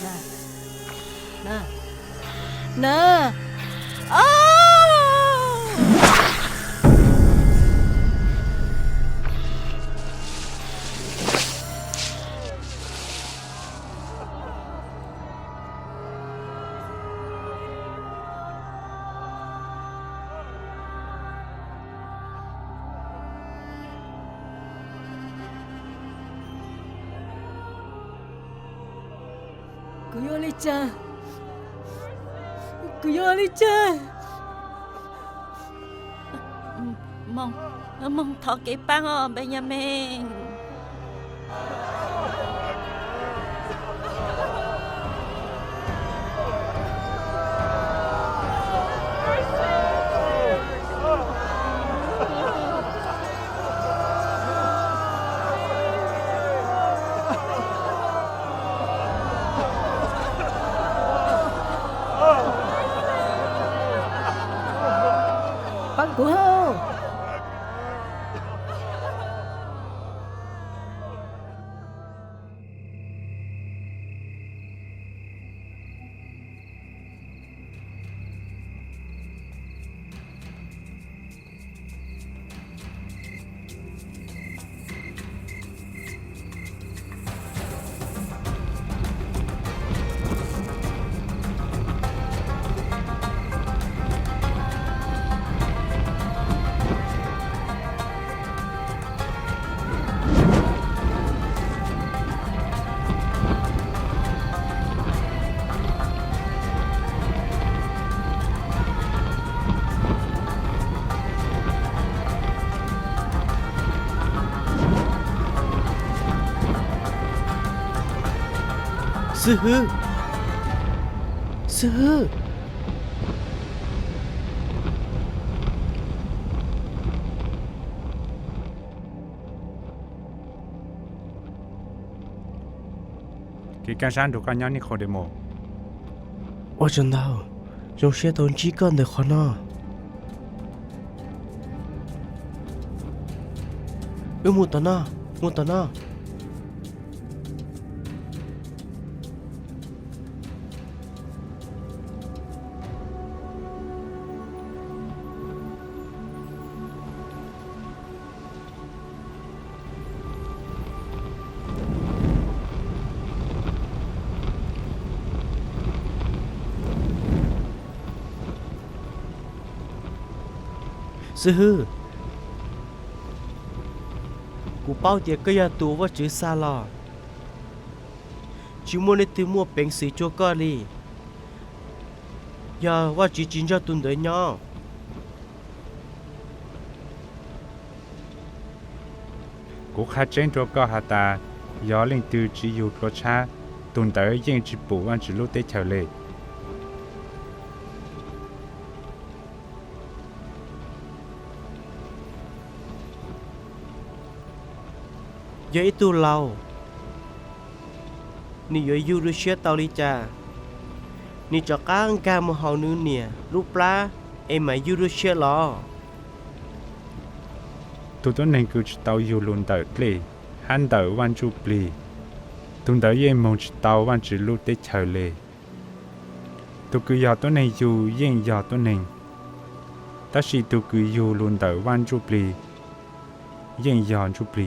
nè nè à! Kuyoli-chan, Kuyoli-chan. Mong thọ cái băng ở bên nhà mình. Băng của hô. Sư hư. Sư hư. Cái căn sáng được con nhớ ní khổ để mồ. Ôi chân đâu. Dùng xe tốn chỉ cần để khó nó. Một tấn à. Một tấn à. Sư hư. Cú bao giờ cái nhà tù vào chữ xa lò. Chỉ muốn đi mua bánh xì cho con đi. Giờ vào chỉ chín cho tuần tới nhau. Cú khá chén cho có hà ta. Gió lên từ chỉ dụ có cha. Tuần tới yên chỉ bổ văn chỉ lúc tới chờ lệ. Giờ ít tu lâu. Nì giờ yêu được xe tàu đi cha. Nì cho cá ăn ca một hầu nữa nè. Lúc lá em mà yêu được xe lò. Tụi tôi nên cứ tàu yêu luôn tới lệ. Hắn tới văn chú bì. Tuần tới yên mong chỉ tàu văn chỉ lúc tới chờ lệ. Tụi cứ giờ tôi nên yêu yên giờ tôi nên. Ta chỉ tụi cứ yêu luôn tới văn chú bì. Yên giờ chú bì.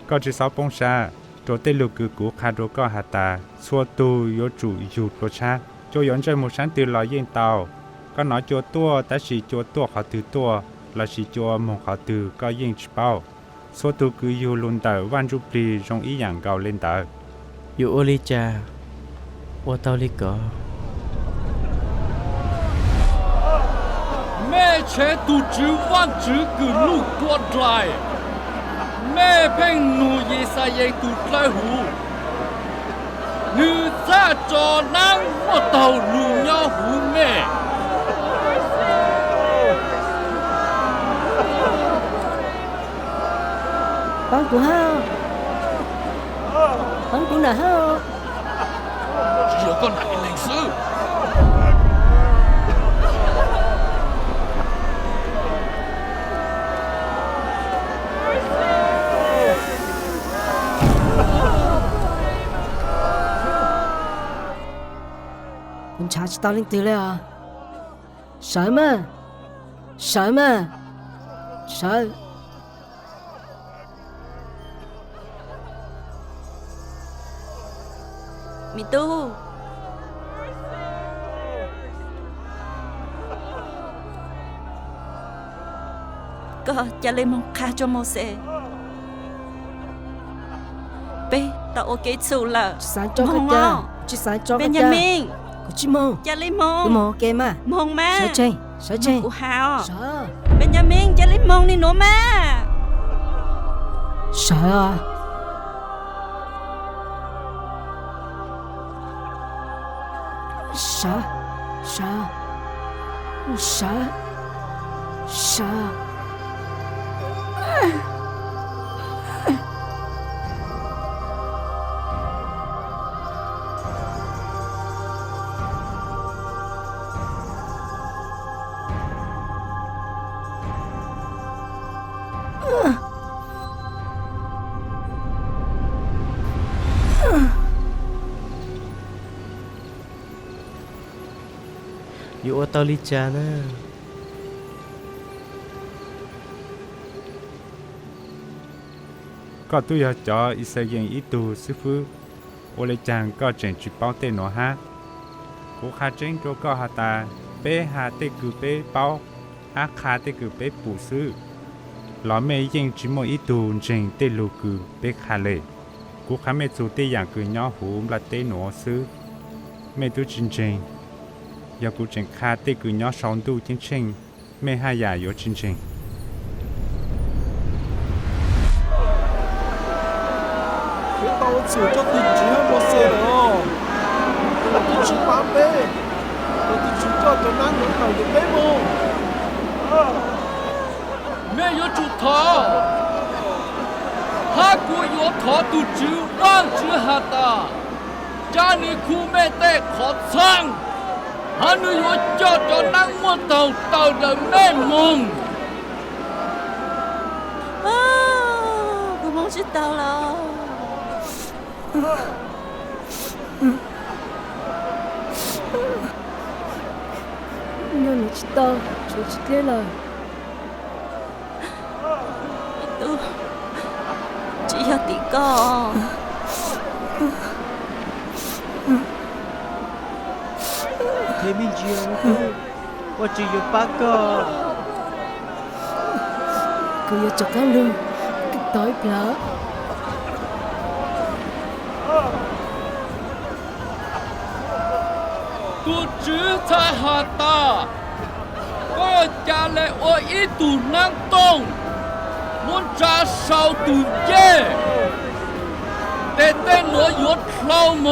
Có chỉ sáu bông xa, chỗ tây lục cứ cũ khá đồ có hà tà, xua tu yếu chủ yếu đồ xa, chỗ yếu chơi một sáng từ lò yên tàu, có nói chỗ tua, ta chỉ chỗ tua khó từ tua, là chỉ chỗ một khó từ có yên chỉ bao, xua tu cứ yếu luôn tờ văn rụp đi trong ý dạng gạo lên tờ. Yêu ô li cha, ô tao li cỏ. Mẹ chế tu chữ văn chữ cứ lục quạt lại. Mẹ bên nụ ye sa ye tu lai hu. Nữ ra cho năng một tàu lù nhau hú mẹ. Băng của hô. Băng của nè hô. Chỉ có nãy lịch sử. 知道领队了。什么？什么？什？米都，ก็จะเลยมองคาจมูกเสเป้ตาโอเคสุดละ sáng cho cái cha, chỉ sáng cho cái เป็น cha. ยังมิง Cô chỉ mong, จะเลยมอง cô mong kê mà. มองแม่ Sợ chênh. กูหาว Sợ, เป็นยังมิงจะเลยมองนี่หนูแม่ sợ à. Sợ, sợ, sợ, sợ. Yo Otolicha na. Có tôi giờ cho ít xây dựng ít tu sư phụ. Ô lê chàng có chuyện chỉ bao tên nó ha. Cô khá trên cho có hà ta. Bê hà tê cử bê bao. Hà khá tê cử bê bù sư. Ló mê yên chỉ một ít tu trình tê lù cử bê khá lệ. Cô khá mê chú tê dạng cử nhỏ hú là tê nó sư. Mê tu trình trình. Giờ cô trình khá tê cử nhỏ sống tu chính trình. Mê hà giả yếu trình trình. Tao chỉ cho tình chỉ hơn một xe đó. Tao tình chỉ bán bê. Tao tình chỉ cho năng lượng tàu được bê mô. 没有主头，哈古有头都只让只哈达，家里苦没得可唱，哈nu有叫叫那么到的没梦， กูมองชิดเตาแล้ว Nhưng mà chỉ tao, chú chỉ thế là. ตู只有啲個 Thế mình chiều tu. Wa chỉ yo ba ko. Cô yêu cho con luôn. Cái tối lỡ. 都只在哈达，我家里我一度能动，我家少度耶，แต่我有老梦，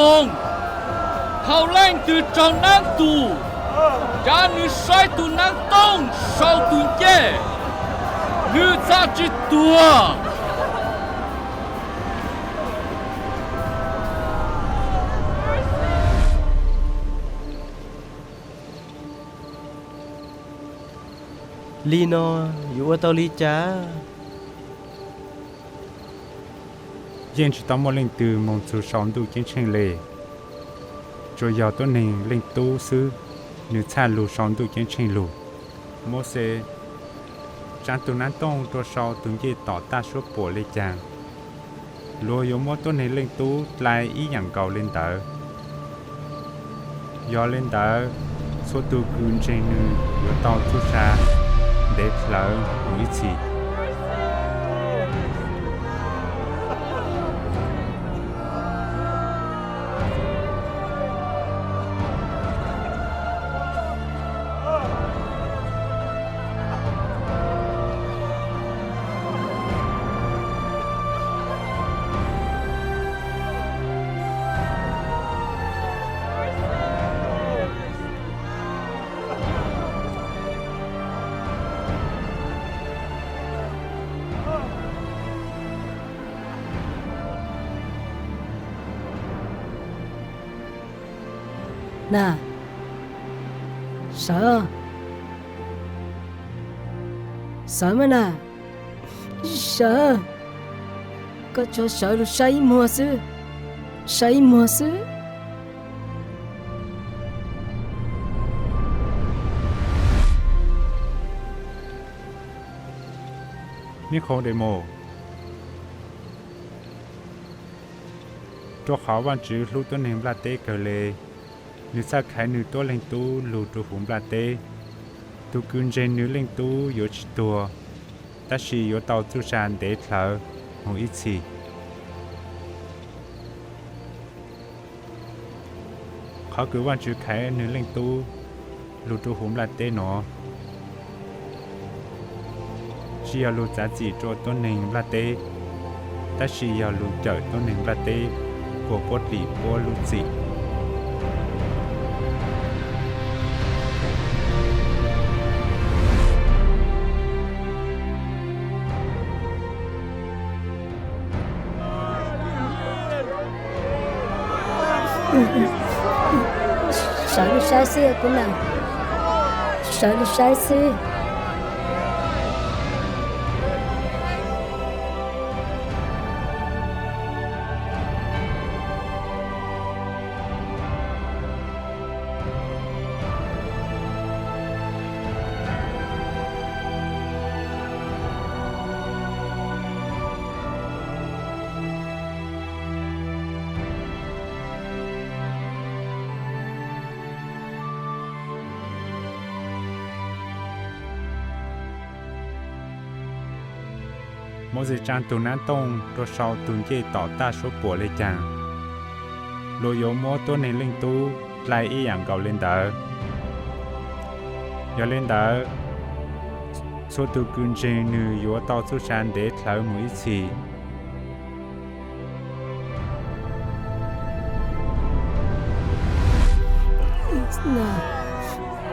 后来就找能度，家里晒度能动，少度耶，你咋知道？ Lino, yo Otolicha. Yên chỉ tao một linh từ mong chú sống đủ chiến tranh lệ. Rồi giờ tôi nên linh tu sư. Nếu cha lù sống đủ chiến tranh lù. Mô sẽ chẳng tù nán tông tôi sau tù dê tỏ ta số bộ lê chàng. Lùa yếu mô tôi nên linh tu lại ý dạng cầu lên tờ. Do lên tờ số tù cưng trên nữ yếu tàu chú xa. Để lỡ mũi chỉ. Nè. Sợ. Sợ mà nè. Sợ. Có cho sợ được say mùa xưa. Say mùa xưa. นี่เขาเดโมตัวเขาวันจื้อลูกตัวหนึ่งปลาเต้เกเลนึกสักขายนึกตัวเล่งตู้ลูกตัวหุ่มปลาเต้ตัวกุนเจนนึกเล่งตู้อยู่ชิตัวแต่ชีอยู่เตาจุจานเดทเถอะหงอีชีเขาคือวันจื้อขายนึกเล่งตู้ลูกตัวหุ่มปลาเต้หนอชีอยากรู้จักจีโจตัวหนึ่งปลาเต้แต่ชีอยากรู้เจอตัวหนึ่งปลาเต้พวกปดหลีพวกลูกจี少了啥子姑娘，少了啥子？mỗi giờ trang tụ nán tông rồi sau tụ dây tỏ ta số bộ lê chàng lôi yếu mô tô nên linh tu lại ý dạng gạo lên đỡ giờ lên đỡ số tụ cưng trên nữ yếu tao số sàn để thở mũi xì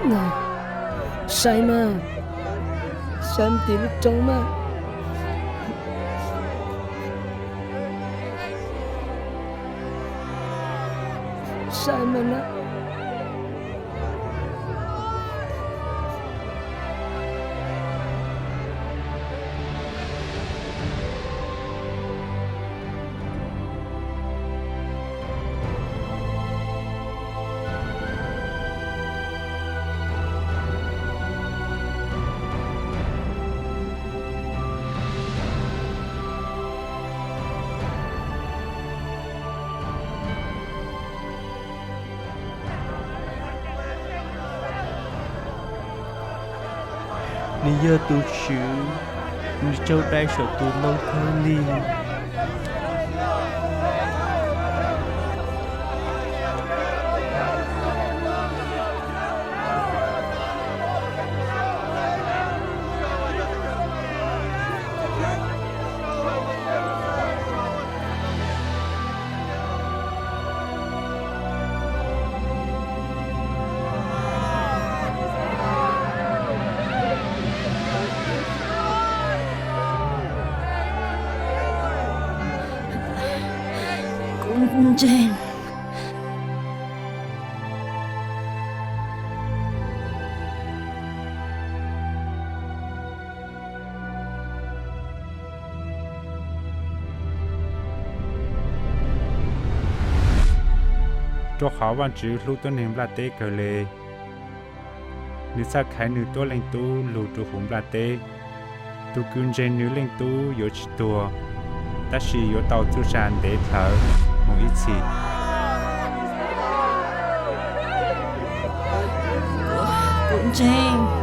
nè sai mà sai mà tìm lúc trống mà sai mà nó ni giờ tu sứ ni châu đại sở tu nông khơi li Cũng trênตัวเขาวันจื้อลูกตัวหนึ่งปลาเต้เกเลนึกสักขายนึกตัวเล่งตู้ลูกตัวหุ่มปลาเต้ตัวกุนเจนนึกเล่งตู้อยู่ชิตัวแต่ชีอยู่เตาจุจานเดทเถอะหงอีชี Cũng trên